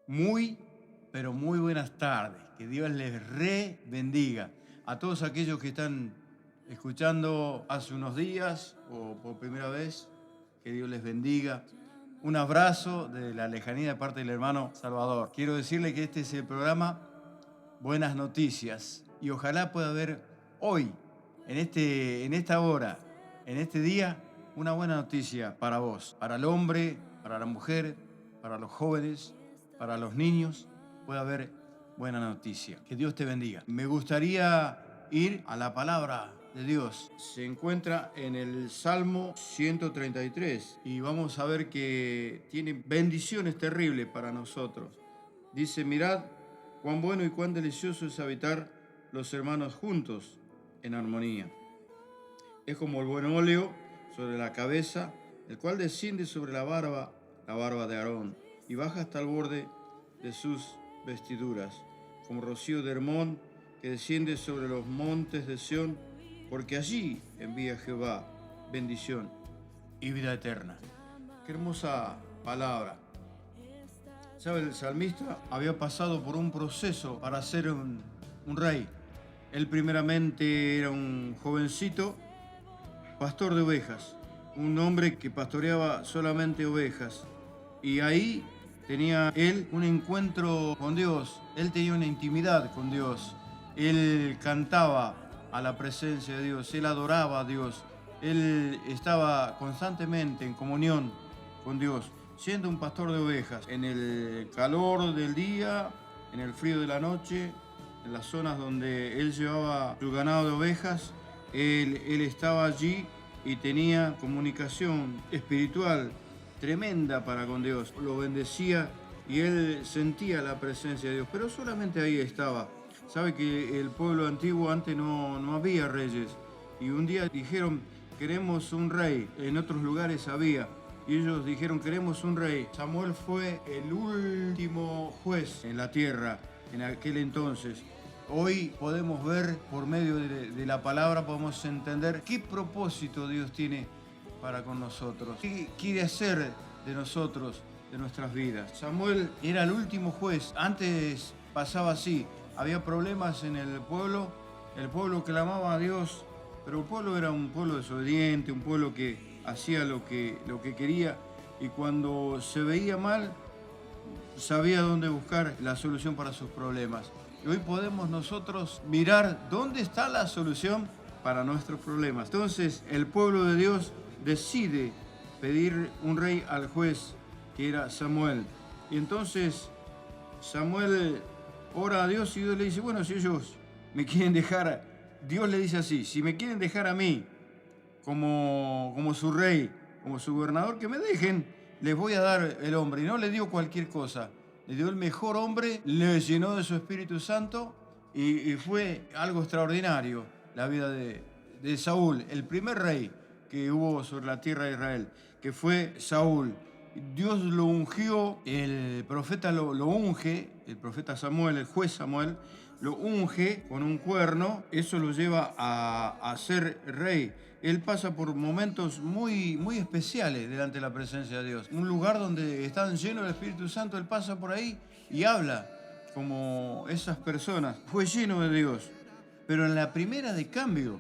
Muy, pero muy buenas tardes. Que Dios les bendiga. A todos aquellos que están escuchando hace unos días o por primera vez, que Dios les bendiga. Un abrazo de la lejanía de parte del hermano Salvador. Quiero decirle que este es el programa Buenas Noticias y ojalá pueda haber hoy, en esta hora, en este día, una buena noticia para vos, para el hombre, para la mujer, para los jóvenes, para los niños. Puede haber buena noticia. Que Dios te bendiga. Me gustaría ir a la palabra de Dios. Se encuentra en el Salmo 133 y vamos a ver que tiene bendiciones terribles para nosotros. Dice, mirad cuán bueno y cuán delicioso es habitar los hermanos juntos en armonía. Es como el buen óleo sobre la cabeza, el cual desciende sobre la barba de Aarón, y baja hasta el borde de sus vestiduras, como rocío de Hermón que desciende sobre los montes de Sión, porque allí envía Jehová bendición y vida eterna. Qué hermosa palabra. ¿Sabe? El salmista había pasado por un proceso para ser un rey. Él primeramente era un jovencito, pastor de ovejas, un hombre que pastoreaba solamente ovejas. Y ahí tenía él un encuentro con Dios, él tenía una intimidad con Dios, él cantaba a la presencia de Dios, él adoraba a Dios, él estaba constantemente en comunión con Dios, siendo un pastor de ovejas, en el calor del día, en el frío de la noche, en las zonas donde él llevaba su ganado de ovejas, él estaba allí y tenía comunicación espiritual tremenda para con Dios. Lo bendecía y él sentía la presencia de Dios, pero solamente ahí estaba. Sabe que el pueblo antiguo antes no había reyes y un día dijeron, queremos un rey. En otros lugares había. Y ellos dijeron, queremos un rey. Samuel fue el último juez en la tierra en aquel entonces. Hoy podemos ver, por medio de la palabra, podemos entender qué propósito Dios tiene para con nosotros. ¿Qué quiere hacer de nosotros, de nuestras vidas? Samuel era el último juez. Antes pasaba así. Había problemas en el pueblo clamaba a Dios, pero el pueblo era un pueblo desobediente, un pueblo que hacía lo que quería, y cuando se veía mal, sabía dónde buscar la solución para sus problemas. Y hoy podemos nosotros mirar dónde está la solución para nuestros problemas. Entonces, el pueblo de Dios decide pedir un rey al juez, que era Samuel. Y entonces Samuel ora a Dios y Dios le dice, bueno, si ellos me quieren dejar, Dios le dice así, si me quieren dejar a mí como su rey, como su gobernador, que me dejen, les voy a dar el hombre. Y no le dio cualquier cosa, le dio el mejor hombre, le llenó de su Espíritu Santo y fue algo extraordinario la vida de Saúl, el primer rey que hubo sobre la tierra de Israel, que fue Saúl. Dios lo ungió, el profeta lo unge, el profeta Samuel, el juez Samuel, lo unge con un cuerno, eso lo lleva a ser rey. Él pasa por momentos muy especiales delante de la presencia de Dios. Un lugar donde están llenos del Espíritu Santo, él pasa por ahí y habla como esas personas. Fue lleno de Dios. Pero en la primera de cambio,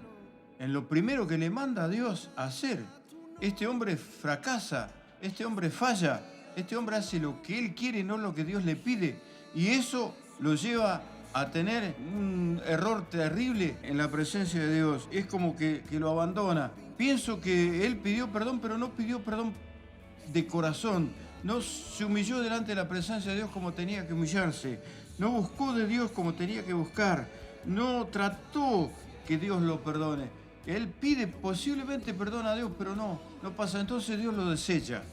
en lo primero que le manda a Dios a hacer, este hombre fracasa, este hombre falla, este hombre hace lo que él quiere, no lo que Dios le pide. Y eso lo lleva a tener un error terrible en la presencia de Dios. Es como que lo abandona. Pienso que él pidió perdón, pero no pidió perdón de corazón. No se humilló delante de la presencia de Dios como tenía que humillarse. No buscó de Dios como tenía que buscar. No trató que Dios lo perdone. Él pide posiblemente perdón a Dios, pero no pasa. Entonces Dios lo desecha.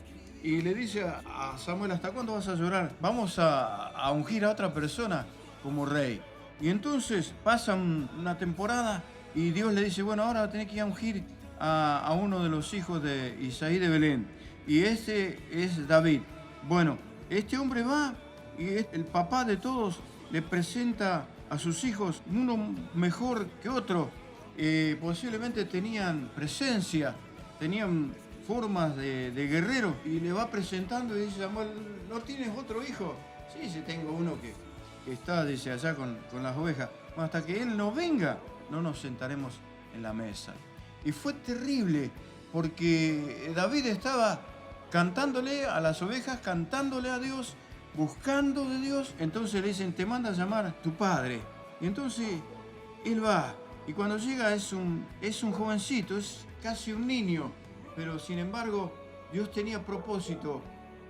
Y le dice a Samuel, ¿hasta cuándo vas a llorar? Vamos a ungir a otra persona como rey. Y entonces pasan una temporada y Dios le dice, bueno, ahora tenés que ir a ungir a uno de los hijos de Isaí de Belén. Y este es David. Bueno, este hombre va y el papá de todos le presenta a sus hijos, uno mejor que otro. Posiblemente tenían presencia, tenían formas de guerrero, y le va presentando y dice, Samuel, ¿no tienes otro hijo? Sí, sí, tengo uno que está, dice, allá con las ovejas. Bueno, hasta que él no venga, no nos sentaremos en la mesa. Y fue terrible, porque David estaba cantándole a las ovejas, cantándole a Dios, buscando de Dios. Entonces le dicen, te manda a llamar tu padre. Y entonces él va. Y cuando llega es un jovencito, es casi un niño. Pero sin embargo, Dios tenía propósito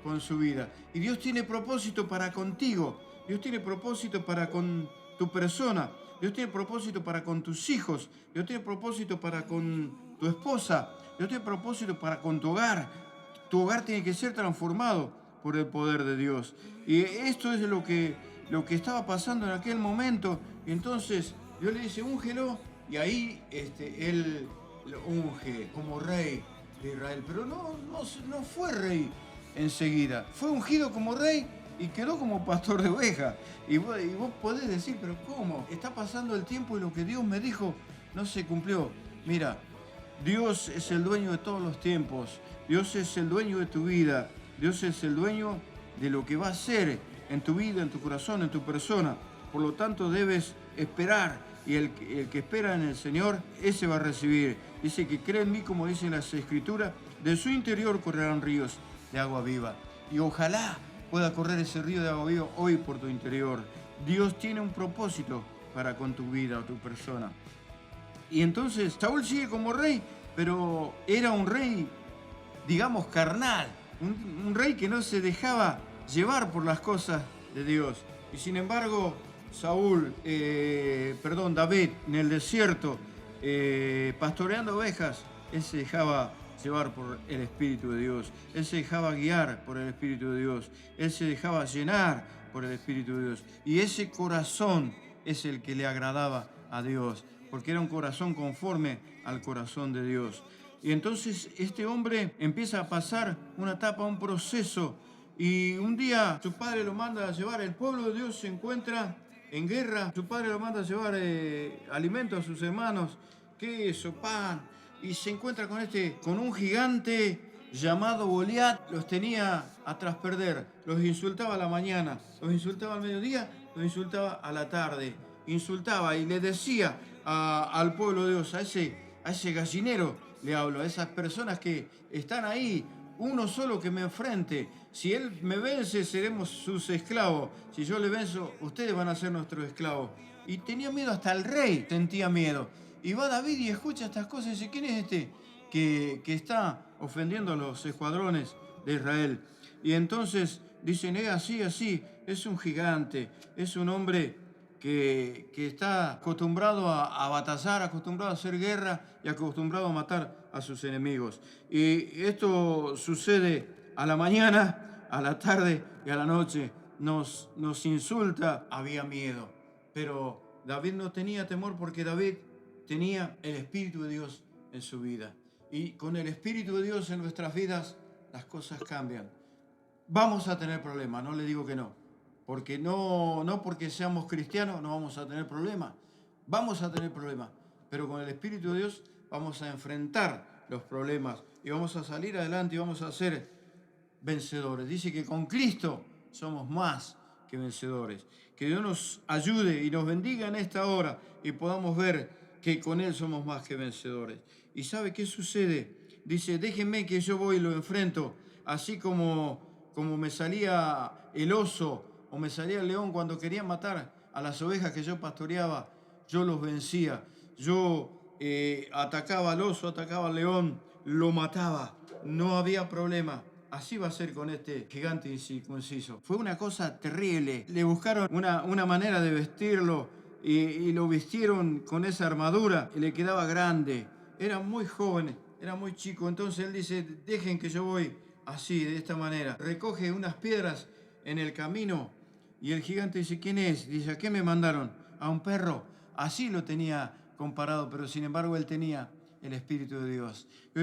con su vida. Y Dios tiene propósito para contigo. Dios tiene propósito para con tu persona. Dios tiene propósito para con tus hijos. Dios tiene propósito para con tu esposa. Dios tiene propósito para con tu hogar. Tu hogar tiene que ser transformado por el poder de Dios. Y esto es lo que estaba pasando en aquel momento. Y entonces Dios le dice, úngelo. Y ahí él lo unge como rey de Israel. Pero no fue rey enseguida. Fue ungido como rey y quedó como pastor de ovejas. Y vos podés decir, pero ¿cómo? Está pasando el tiempo y lo que Dios me dijo no se cumplió. Mira, Dios es el dueño de todos los tiempos. Dios es el dueño de tu vida. Dios es el dueño de lo que va a hacer en tu vida, en tu corazón, en tu persona. Por lo tanto, debes esperar. Y el que espera en el Señor, ese va a recibir. Dice que cree en mí, como dicen las Escrituras, de su interior correrán ríos de agua viva. Y ojalá pueda correr ese río de agua viva hoy por tu interior. Dios tiene un propósito para con tu vida o tu persona. Y entonces Saúl sigue como rey, pero era un rey, digamos, carnal. Un rey que no se dejaba llevar por las cosas de Dios. Y sin embargo, David, en el desierto, pastoreando ovejas, él se dejaba llevar por el Espíritu de Dios. Él se dejaba guiar por el Espíritu de Dios. Él se dejaba llenar por el Espíritu de Dios. Y ese corazón es el que le agradaba a Dios, porque era un corazón conforme al corazón de Dios. Y entonces este hombre empieza a pasar una etapa, un proceso, y un día su padre lo manda a llevar, el pueblo de Dios se encuentra en guerra, su padre lo manda a llevar alimento a sus hermanos, queso, pan, y se encuentra con un gigante llamado Goliat. Los tenía a trasperder, los insultaba a la mañana, los insultaba al mediodía, los insultaba a la tarde, insultaba y le decía al pueblo de Dios, a ese gallinero le hablo, a esas personas que están ahí, uno solo que me enfrente. Si él me vence, seremos sus esclavos. Si yo le venzo, ustedes van a ser nuestros esclavos. Y tenía miedo, hasta el rey sentía miedo. Y va David y escucha estas cosas y dice, ¿quién es este que está ofendiendo a los escuadrones de Israel? Y entonces dicen, así, es un gigante, es un hombre que está acostumbrado a batallar, acostumbrado a hacer guerra y acostumbrado a matar a sus enemigos. Y esto sucede a la mañana, a la tarde y a la noche. Nos insulta, había miedo. Pero David no tenía temor porque David tenía el Espíritu de Dios en su vida. Y con el Espíritu de Dios en nuestras vidas, las cosas cambian. Vamos a tener problemas, no le digo que no. Porque no porque seamos cristianos no vamos a tener problemas. Vamos a tener problemas. Pero con el Espíritu de Dios vamos a enfrentar los problemas y vamos a salir adelante y vamos a ser vencedores. Dice que con Cristo somos más que vencedores. Que Dios nos ayude y nos bendiga en esta hora y podamos ver que con Él somos más que vencedores. ¿Y sabe qué sucede? Dice, déjenme que yo voy y lo enfrento, así como me salía el oso o me salía el león cuando quería matar a las ovejas que yo pastoreaba, yo los vencía. Yo atacaba al oso, atacaba al león, lo mataba, no había problema. Así va a ser con este gigante incircunciso. Fue una cosa terrible. Le buscaron una manera de vestirlo y lo vistieron con esa armadura y le quedaba grande. Era muy joven, era muy chico. Entonces él dice, dejen que yo voy así, de esta manera. Recoge unas piedras en el camino y el gigante dice, ¿quién es? Dice, ¿a qué me mandaron? A un perro. Así lo tenía comparado, pero sin embargo él tenía el Espíritu de Dios.